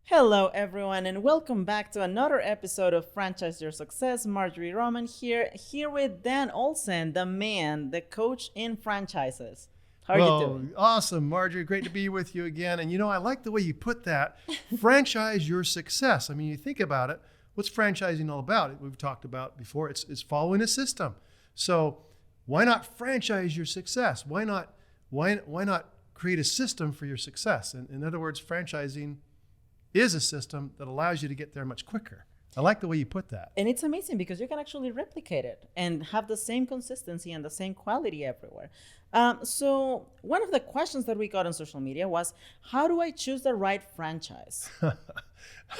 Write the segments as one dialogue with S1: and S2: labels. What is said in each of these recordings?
S1: Hello, everyone, and welcome back to another episode of Franchise Your Success. Marjorie Roman here with Dan Olsen, the man, the coach in franchises. How are you
S2: Well,
S1: doing?
S2: awesome, Marjorie. Great to be with you again. And I like the way you put that. Franchise your success. I mean, you think about it. What's franchising all about? We've talked about before. It's following a system. So why not franchise your success? Why not create a system for your success? In other words, franchising is a system that allows you to get there much quicker. I like the way you put that.
S1: And it's amazing because you can actually replicate it and have the same consistency and the same quality everywhere. So, one of the questions that we got on social media was, how do I choose the right franchise?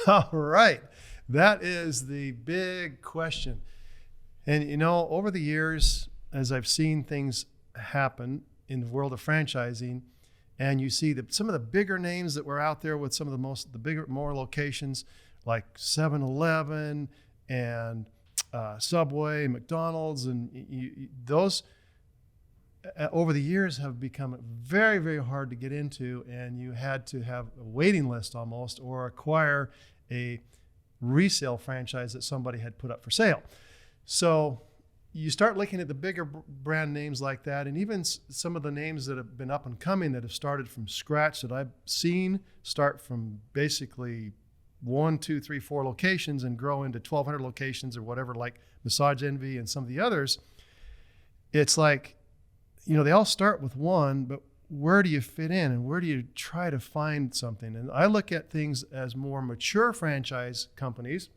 S2: All right. That is the big question. And over the years, as I've seen things happen in the world of franchising, and you see that some of the bigger names that were out there with some of more locations like 7-Eleven and Subway, McDonald's, and those over the years have become very, very hard to get into, and you had to have a waiting list almost or acquire a resale franchise that somebody had put up for sale. So you start looking at the bigger brand names like that, and even some of the names that have been up and coming that have started from scratch that I've seen start from basically 1, 2, 3, 4 locations and grow into 1,200 locations or whatever, like Massage Envy and some of the others. It's like, they all start with one, but where do you fit in and where do you try to find something? And I look at things as more mature franchise companies,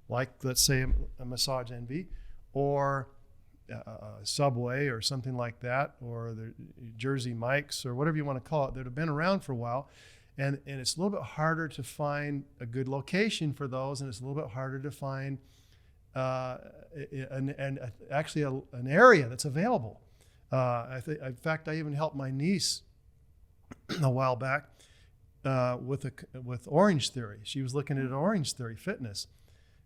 S2: like let's say a Massage Envy or Subway or something like that, or the Jersey Mike's or whatever you want to call it, that have been around for a while. And it's a little bit harder to find a good location for those, and it's a little bit harder to find actually an area that's available. In fact, I even helped my niece a while back with Orange Theory. She was looking at Orange Theory Fitness,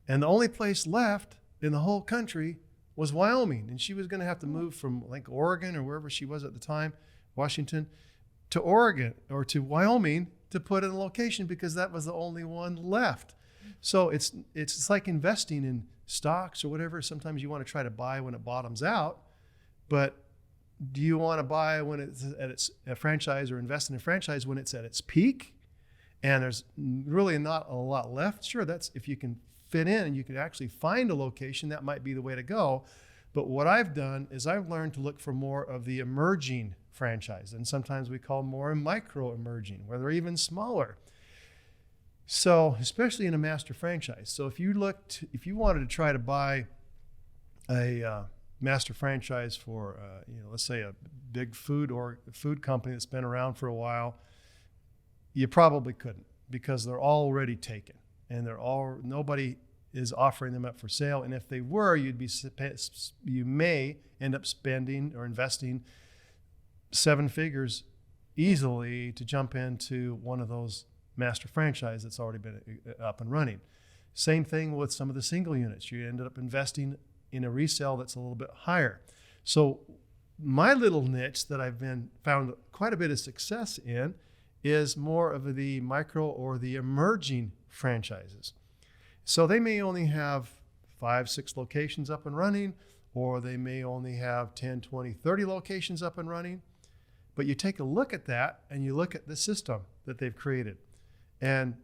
S2: and the only place left in the whole country was Wyoming, and she was going to have to move from like Oregon or wherever she was at the time, Washington, to Oregon or to Wyoming to put in a location because that was the only one left. So it's like investing in stocks or whatever. Sometimes you want to try to buy when it bottoms out, but do you want to buy when it's at its a franchise or invest in a franchise when it's at its peak and there's really not a lot left? Sure, that's if you can fit in and you can actually find a location, that might be the way to go. But what I've done is I've learned to look for more of the emerging franchise, and sometimes we call more micro emerging, where they're even smaller. So especially in a master franchise. So if you wanted to try to buy a master franchise for let's say a big food company that's been around for a while, you probably couldn't because they're already taken and nobody is offering them up for sale. And if they were, you may end up spending or investing 7 figures easily to jump into one of those master franchise that's already been up and running. Same thing with some of the single units. You ended up investing in a resale that's a little bit higher. So my little niche that I've found quite a bit of success in is more of the micro or the emerging franchises. So they may only have 5, 6 locations up and running, or they may only have 10, 20, 30 locations up and running. But you take a look at that and you look at the system that they've created. And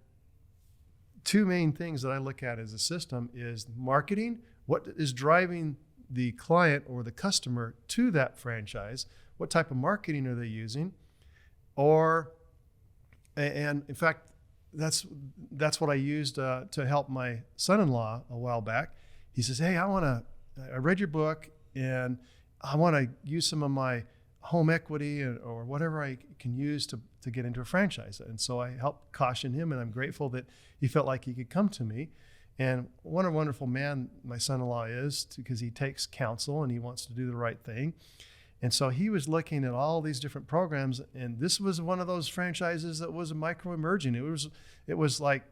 S2: 2 main things that I look at as a system is marketing. What is driving the client or the customer to that franchise? What type of marketing are they using? And in fact, that's what I used to help my son-in-law a while back. He says, "Hey, I read your book and I want to use some of my home equity or whatever I can use to get into a franchise." And so I helped caution him, and I'm grateful that he felt like he could come to me. And what a wonderful man my son-in-law is, because he takes counsel and he wants to do the right thing. And so he was looking at all these different programs, and this was one of those franchises that was a micro emerging. It was like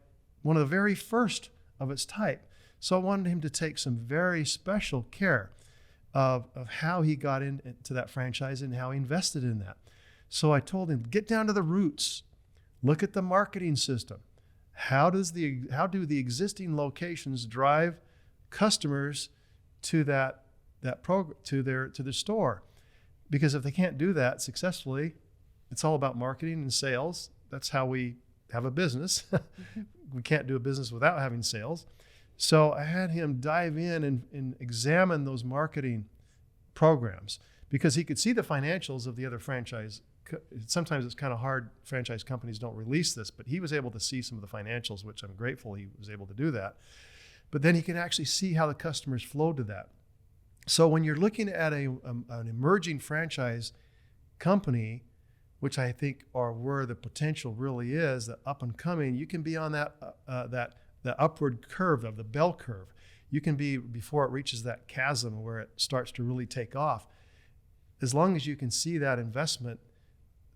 S2: one of the very first of its type. So I wanted him to take some very special care of how he got into that franchise and how he invested in that. So I told him, get down to the roots, look at the marketing system. how do the existing locations drive customers to that program, to their store? Because if they can't do that successfully, it's all about marketing and sales. That's how we have a business. We can't do a business without having sales. So I had him dive in and examine those marketing programs, because he could see the financials of the other franchise. Sometimes it's kind of hard. Franchise companies don't release this, but he was able to see some of the financials, which I'm grateful he was able to do that. But then he can actually see how the customers flowed to that. So when you're looking at an emerging franchise company, which I think are where the potential really is, the up and coming, you can be on the upward curve of the bell curve. You can be before it reaches that chasm where it starts to really take off. As long as you can see that investment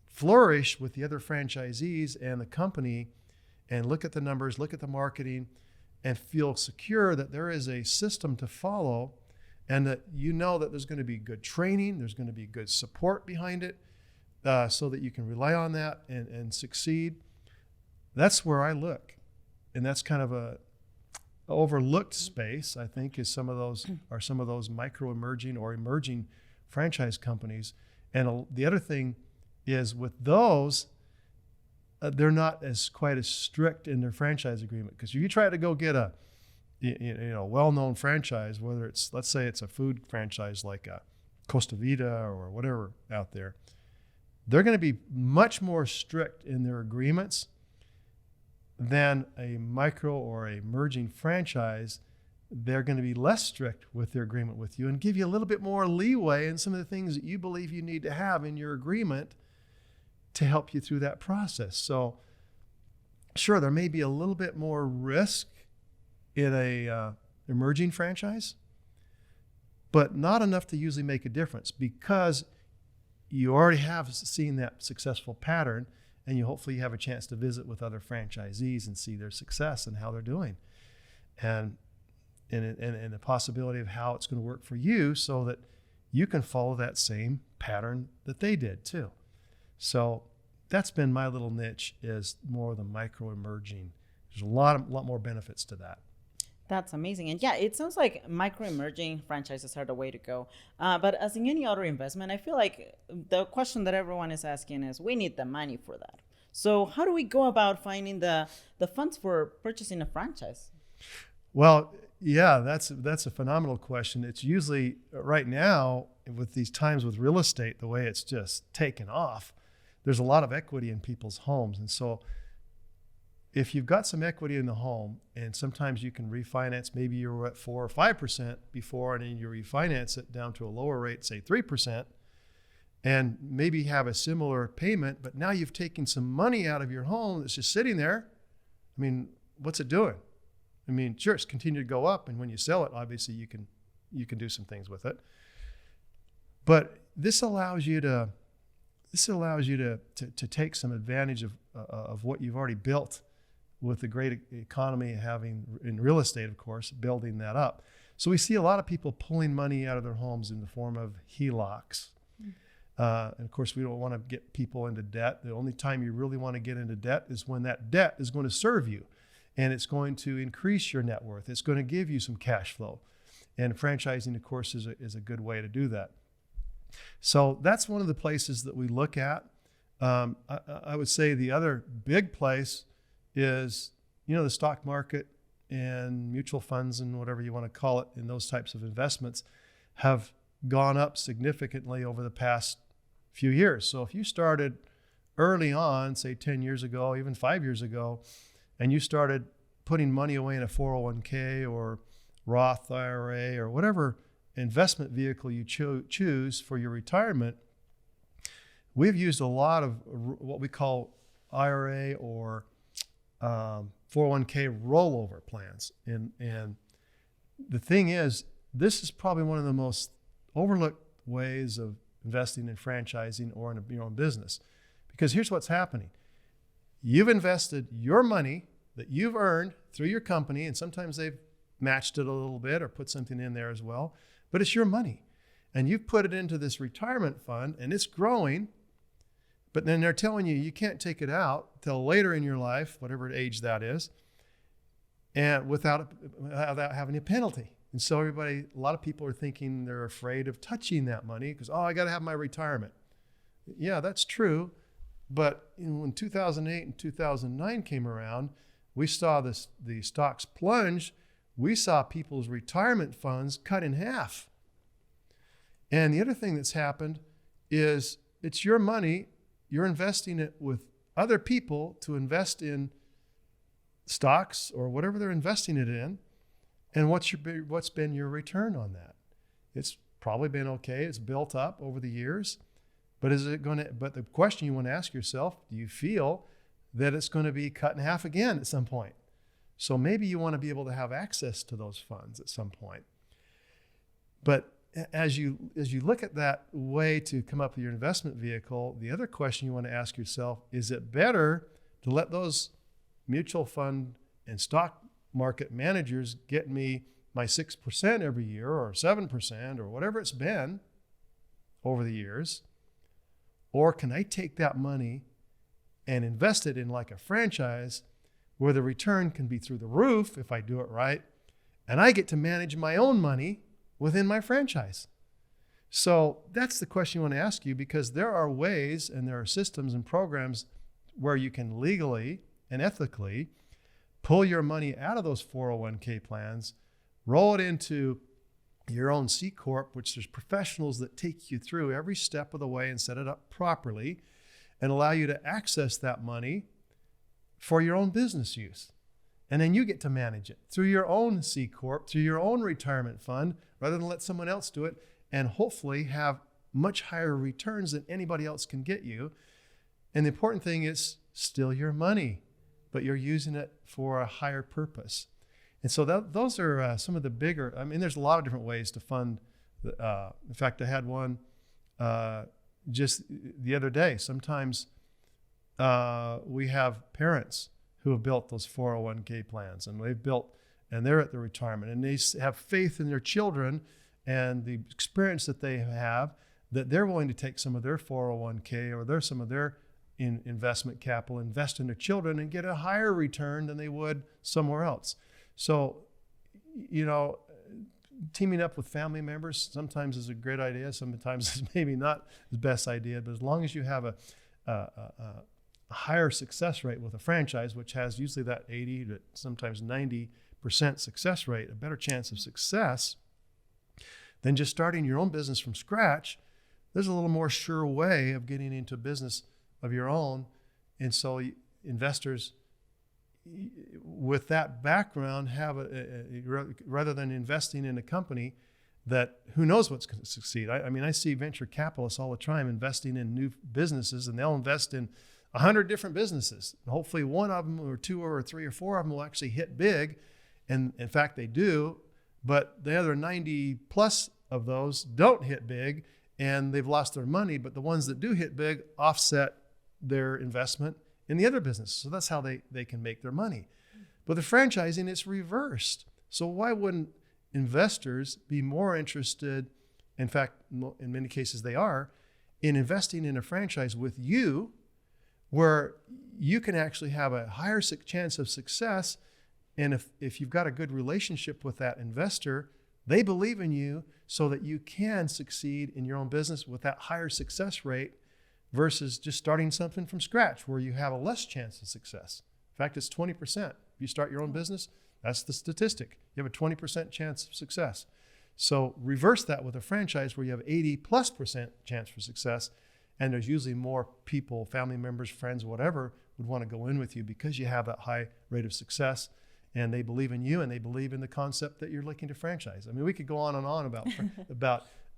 S2: flourish with the other franchisees and the company, and look at the numbers, look at the marketing, and feel secure that there is a system to follow, and that you know that there's going to be good training, there's going to be good support behind it, so that you can rely on that and succeed. That's where I look. And that's kind of a overlooked space, I think, is some of those micro emerging or emerging franchise companies. And the other thing is, with those, they're not quite as strict in their franchise agreement. Because if you try to go get a well-known franchise, whether it's, let's say it's a food franchise like a Costa Vida or whatever out there, they're going to be much more strict in their agreements than a micro or a emerging franchise. They're going to be less strict with their agreement with you and give you a little bit more leeway in some of the things that you believe you need to have in your agreement to help you through that process. So sure, there may be a little bit more risk in a emerging franchise, but not enough to usually make a difference, because you already have seen that successful pattern, and you hopefully have a chance to visit with other franchisees and see their success and how they're doing, and the possibility of how it's going to work for you, so that you can follow that same pattern that they did too. So that's been my little niche, is more of the micro emerging. There's a lot more benefits to that.
S1: That's amazing. And yeah, it sounds like micro emerging franchises are the way to go. But as in any other investment, I feel like the question that everyone is asking is, we need the money for that. So how do we go about finding the funds for purchasing a franchise?
S2: Well, yeah, that's a phenomenal question. It's usually, right now, with these times with real estate, the way it's just taken off, there's a lot of equity in people's homes. And so if you've got some equity in the home, and sometimes you can refinance, maybe you were at 4 or 5% before, and then you refinance it down to a lower rate, say 3%, and maybe have a similar payment, but now you've taken some money out of your home that's just sitting there. I mean, what's it doing? I mean, sure, it's continued to go up, and when you sell it, obviously you can do some things with it. But this allows you to take some advantage of what you've already built, with the great economy having in real estate, of course, building that up. So we see a lot of people pulling money out of their homes in the form of HELOCs. And of course, we don't want to get people into debt. The only time you really want to get into debt is when that debt is going to serve you, and it's going to increase your net worth. It's going to give you some cash flow. And franchising, of course, is a good way to do that. So that's one of the places that we look at. I would say the other big place is, the stock market and mutual funds and whatever you want to call it, in those types of investments have gone up significantly over the past few years. So if you started early on, say 10 years ago, even 5 years ago, and you started putting money away in a 401k or Roth IRA or whatever investment vehicle you choose for your retirement, we've used a lot of what we call IRA or 401k rollover plans. And the thing is, this is probably one of the most overlooked ways of investing in franchising or in your own business. Because here's what's happening. You've invested your money that you've earned through your company, and sometimes they've matched it a little bit or put something in there as well, but it's your money. And you've put it into this retirement fund, and it's growing, But then they're telling you can't take it out till later in your life, whatever age that is, and without having a penalty. And so a lot of people are thinking they're afraid of touching that money because, I got to have my retirement. Yeah, that's true. But when 2008 and 2009 came around, we saw the stocks plunge. We saw people's retirement funds cut in half. And the other thing that's happened is it's your money. You're investing it with other people to invest in stocks or whatever they're investing it in. And what's been your return on that? It's probably been okay. It's built up over the years. But but the question you want to ask yourself, do you feel that it's going to be cut in half again at some point? So maybe you want to be able to have access to those funds at some point. But as you look at that way to come up with your investment vehicle, the other question you want to ask yourself, is it better to let those mutual fund and stock market managers get me my 6% every year or 7% or whatever it's been over the years? Or can I take that money and invest it in like a franchise where the return can be through the roof if I do it right, and I get to manage my own money within my franchise? So that's the question you want to ask you, because there are ways and there are systems and programs where you can legally and ethically pull your money out of those 401k plans, roll it into your own C Corp, which there's professionals that take you through every step of the way and set it up properly and allow you to access that money for your own business use. And then you get to manage it through your own C Corp, through your own retirement fund, rather than let someone else do it, and hopefully have much higher returns than anybody else can get you. And the important thing is still your money, but you're using it for a higher purpose. And so those are some of the bigger, there's a lot of different ways to fund. In fact, I had one just the other day. Sometimes we have parents who have built those 401k plans, and they're at their retirement, and they have faith in their children and the experience that they have, that they're willing to take some of their 401k or some of their investment capital, invest in their children, and get a higher return than they would somewhere else. So, teaming up with family members sometimes is a great idea. Sometimes it's maybe not the best idea, but as long as you have a higher success rate with a franchise, which has usually that 80 to sometimes 90% success rate, a better chance of success than just starting your own business from scratch, there's a little more sure way of getting into a business of your own. And so investors with that background have rather than investing in a company that who knows what's going to succeed. I see venture capitalists all the time investing in new businesses, and they'll invest in 100 different businesses. And hopefully one of them or two or three or four of them will actually hit big. And in fact, they do, but the other 90 plus of those don't hit big and they've lost their money. But the ones that do hit big offset their investment in the other business. So that's how they can make their money. But the franchising, it's reversed. So why wouldn't investors be more interested, in fact, in many cases they are, in investing in a franchise with you, where you can actually have a higher chance of success. And if you've got a good relationship with that investor, they believe in you so that you can succeed in your own business with that higher success rate versus just starting something from scratch where you have a less chance of success. In fact, it's 20%. If you start your own business, that's the statistic. You have a 20% chance of success. So reverse that with a franchise where you have 80+% chance for success. And there's usually more people, family members, friends, whatever, would want to go in with you because you have that high rate of success and they believe in you and they believe in the concept that you're looking to franchise. We could go on and on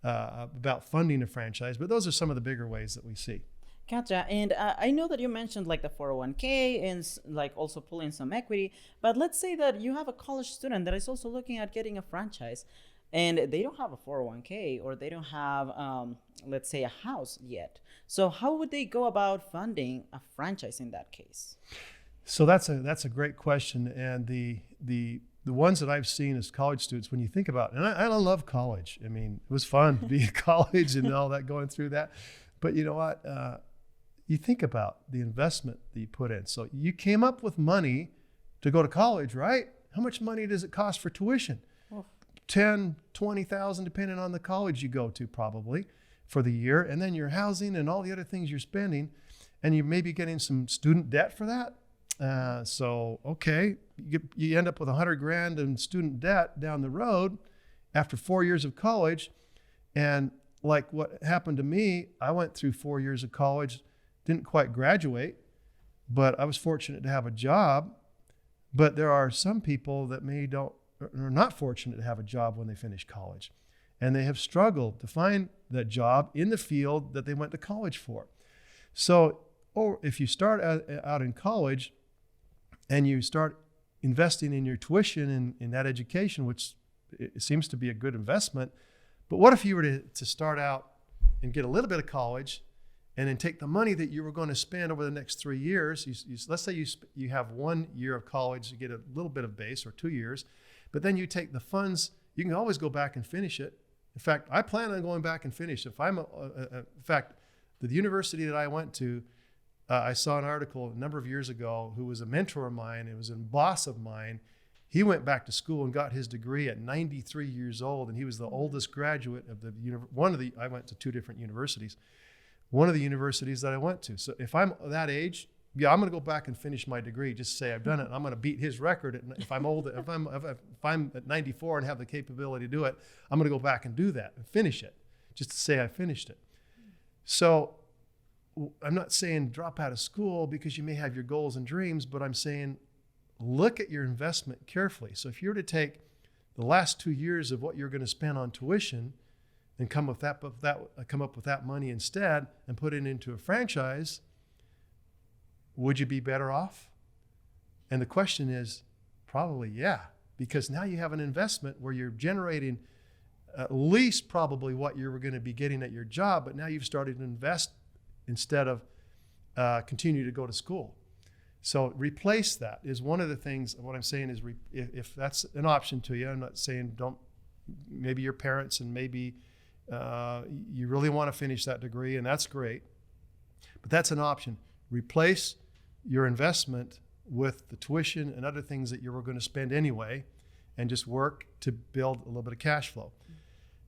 S2: about funding a franchise, but those are some of the bigger ways that we see.
S1: Gotcha. And I know that you mentioned like the 401k and like also pulling some equity, but let's say that you have a college student that is also looking at getting a franchise and they don't have a 401k or they don't have, let's say, a house yet. So how would they go about funding a franchise in that case?
S2: So that's a great question. And the ones that I've seen as college students, when you think about it, and I love college. It was fun to be in college and all that, going through that. But you know what? you think about the investment that you put in. So you came up with money to go to college, right? How much money does it cost for tuition?
S1: Oh.
S2: 10, 20,000, depending on the college you go to, probably for the year. And then your housing and all the other things you're spending, and you may be getting some student debt for that. Okay, you end up with $100,000 in student debt down the road after 4 years of college. And like what happened to me, I went through 4 years of college, didn't quite graduate, but I was fortunate to have a job. But there are some people that are not fortunate to have a job when they finish college, and they have struggled to find that job in the field that they went to college for. So, or if you start out in college and you start investing in your tuition in that education, which it seems to be a good investment, but what if you were to start out and get a little bit of college and then take the money that you were going to spend over the next 3 years? Let's say you have 1 year of college, you get a little bit of base, or 2 years, but then you take the funds, you can always go back and finish it. In fact, I plan on going back and finish. In fact, the university that I went to, I saw an article a number of years ago who was a mentor of mine, it was a boss of mine. He went back to school and got his degree at 93 years old, and he was the oldest graduate of I went to 2 different universities. One of the universities that I went to. So if I'm that age, yeah, I'm going to go back and finish my degree. Just say I've done it. I'm going to beat his record. If I'm old, if I'm at 94 and have the capability to do it, I'm going to go back and do that and finish it, just to say I finished it. So I'm not saying drop out of school because you may have your goals and dreams, but I'm saying look at your investment carefully. So if you were to take the last 2 years of what you're going to spend on tuition and come up with that money instead and put it into a franchise, would you be better off? And the question is probably yeah, because now you have an investment where you're generating at least probably what you were going to be getting at your job, but now you've started to invest instead of continue to go to school. So replace that is one of the things. What I'm saying is if that's an option to you, I'm not saying don't, maybe your parents and maybe you really want to finish that degree, and that's great, but that's an option. Replace your investment with the tuition and other things that you were going to spend anyway, and just work to build a little bit of cash flow.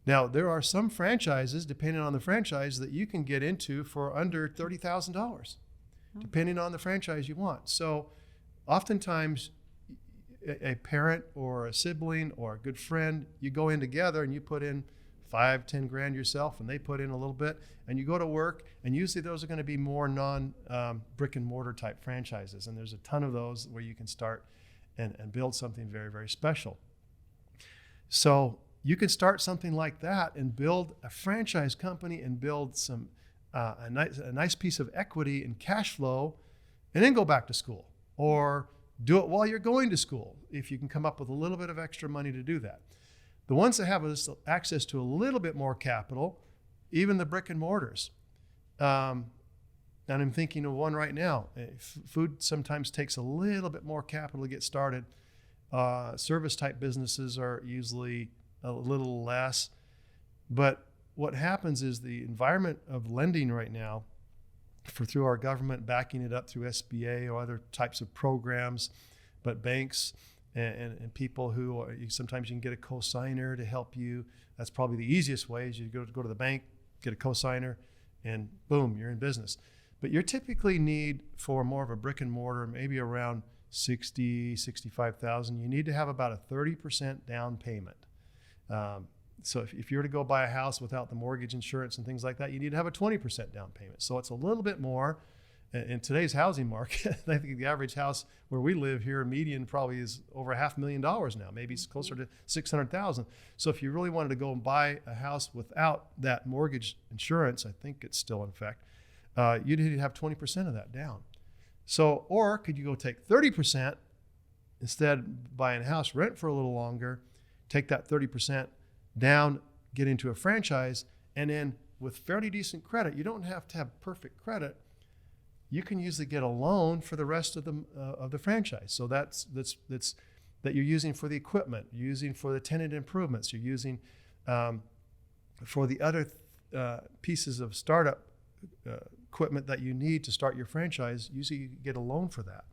S2: Now, there are some franchises, depending on the franchise, that you can get into for under $30,000, depending on the franchise you want. So oftentimes a parent or a sibling or a good friend, you go in together and you put in $5-10 grand yourself, and they put in a little bit, and you go to work, and usually those are going to be more brick and mortar type franchises, and there's a ton of those where you can start and build something very, very special. So you can start something like that and build a franchise company and build some a nice piece of equity and cash flow, and then go back to school, or do it while you're going to school if you can come up with a little bit of extra money to do that. The ones that have access to a little bit more capital, even the brick and mortars. And I'm thinking of one right now. Food sometimes takes a little bit more capital to get started. Service type businesses are usually a little less. But what happens is the environment of lending right now, through our government backing it up through SBA or other types of programs, but banks and people who are, sometimes you can get a cosigner to help you. That's probably the easiest way, is you go to the bank, get a cosigner, and boom, you're in business. But you typically need, for more of a brick and mortar, maybe around 60, 65,000, you need to have about a 30% down payment. So if you were to go buy a house without the mortgage insurance and things like that, you need to have a 20% down payment. So it's a little bit more. In today's housing market, I think the average house where we live here, median probably is over $500,000 now. Maybe it's closer to $600,000. So if you really wanted to go and buy a house without that mortgage insurance, I think it's still in effect, you'd need to have 20% of that down. So, or could you go take 30%, instead buying a house, rent for a little longer, take that 30% down, get into a franchise, and then with fairly decent credit, you don't have to have perfect credit, you can usually get a loan for the rest of the franchise. So that's that you're using for the equipment, you're using for the tenant improvements, you're using for the other pieces of startup equipment that you need to start your franchise, usually you get a loan for that.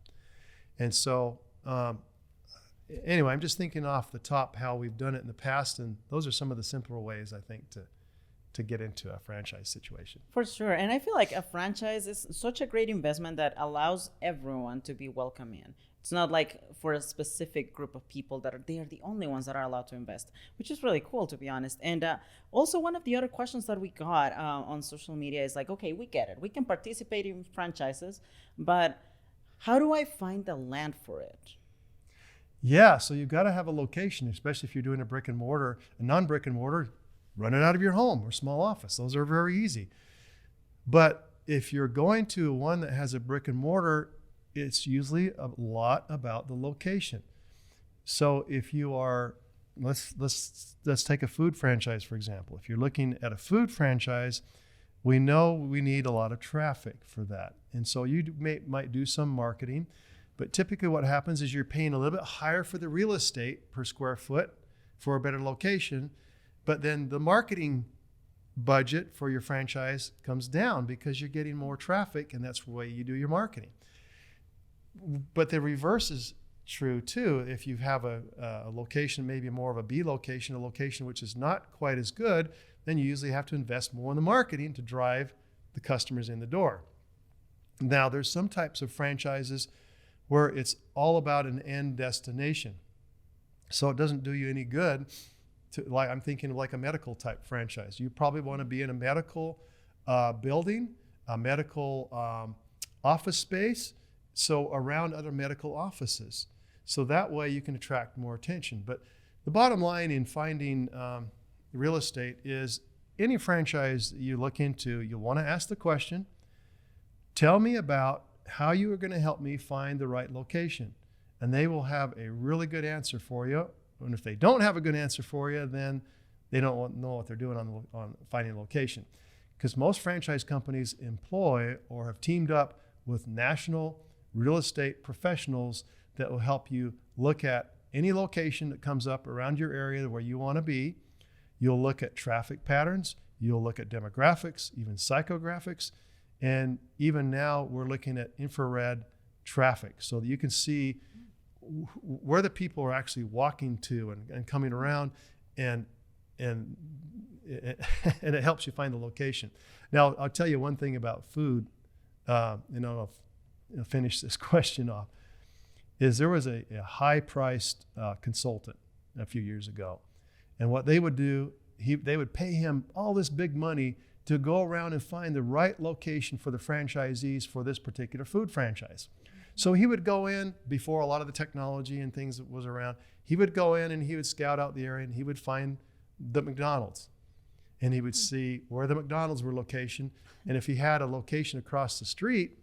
S2: And so, anyway, I'm just thinking off the top how we've done it in the past, and those are some of the simpler ways, I think, to get into a franchise situation.
S1: For sure. And I feel like a franchise is such a great investment that allows everyone to be welcome in. It's not like for a specific group of people they are the only ones that are allowed to invest, which is really cool, to be honest. And also, one of the other questions that we got on social media is like, okay, we get it. We can participate in franchises, but how do I find the land for it?
S2: Yeah, so you've got to have a location, especially if you're doing a brick and mortar. A non-brick and mortar, run it out of your home or small office. Those are very easy. But if you're going to one that has a brick and mortar, it's usually a lot about the location. So if you are, let's take a food franchise, for example. If you're looking at a food franchise, we know we need a lot of traffic for that. And so you might do some marketing, but typically what happens is you're paying a little bit higher for the real estate per square foot for a better location, but then the marketing budget for your franchise comes down because you're getting more traffic, and that's the way you do your marketing. But the reverse is true too. If you have a location, maybe more of a B location, a location which is not quite as good, then you usually have to invest more in the marketing to drive the customers in the door. Now, there's some types of franchises where it's all about an end destination. So it doesn't do you any good like I'm thinking of like a medical type franchise. You probably want to be in a medical building, a medical office space, so around other medical offices. So that way you can attract more attention. But the bottom line in finding real estate is any franchise that you look into, you'll want to ask the question, tell me about how you are going to help me find the right location. And they will have a really good answer for you. And if they don't have a good answer for you, then they don't know what they're doing on finding a location. Because most franchise companies employ or have teamed up with national real estate professionals that will help you look at any location that comes up around your area where you want to be. You'll look at traffic patterns. You'll look at demographics, even psychographics. And even now we're looking at infrared traffic so that you can see where the people are actually walking to and coming around, and it helps you find the location. Now, I'll tell you one thing about food, and I'll finish this question off, is there was a high-priced consultant a few years ago, and what they would do, they would pay him all this big money to go around and find the right location for the franchisees for this particular food franchise. So he would go in before a lot of the technology and things that was around. He would go in and he would scout out the area and he would find the McDonald's. And he would see where the McDonald's were location. And if he had a location across the street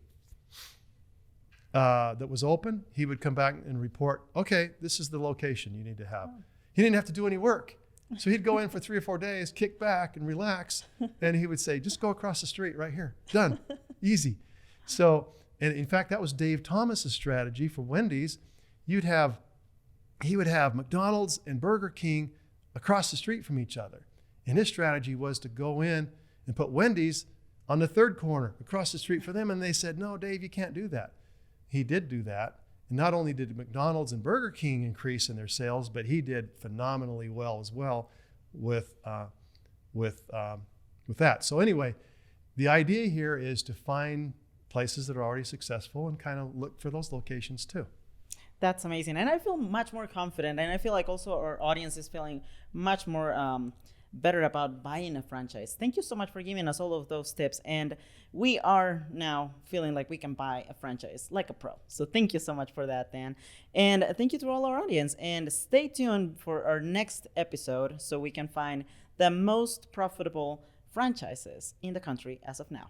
S2: that was open, he would come back and report, okay, this is the location you need to have. He didn't have to do any work. So he'd go in for 3 or 4 days, kick back and relax. And he would say, just go across the street right here. Done. Easy. So, and in fact, that was Dave Thomas's strategy for Wendy's. He would have McDonald's and Burger King across the street from each other. And his strategy was to go in and put Wendy's on the third corner across the street for them. And they said, no, Dave, you can't do that. He did do that. And not only did McDonald's and Burger King increase in their sales, but he did phenomenally well as well with that. So anyway, the idea here is to find places that are already successful and kind of look for those locations too.
S1: That's amazing. And I feel much more confident. And I feel like also our audience is feeling much more better about buying a franchise. Thank you so much for giving us all of those tips. And we are now feeling like we can buy a franchise like a pro. So thank you so much for that, Dan. And thank you to all our audience. And stay tuned for our next episode so we can find the most profitable franchises in the country as of now.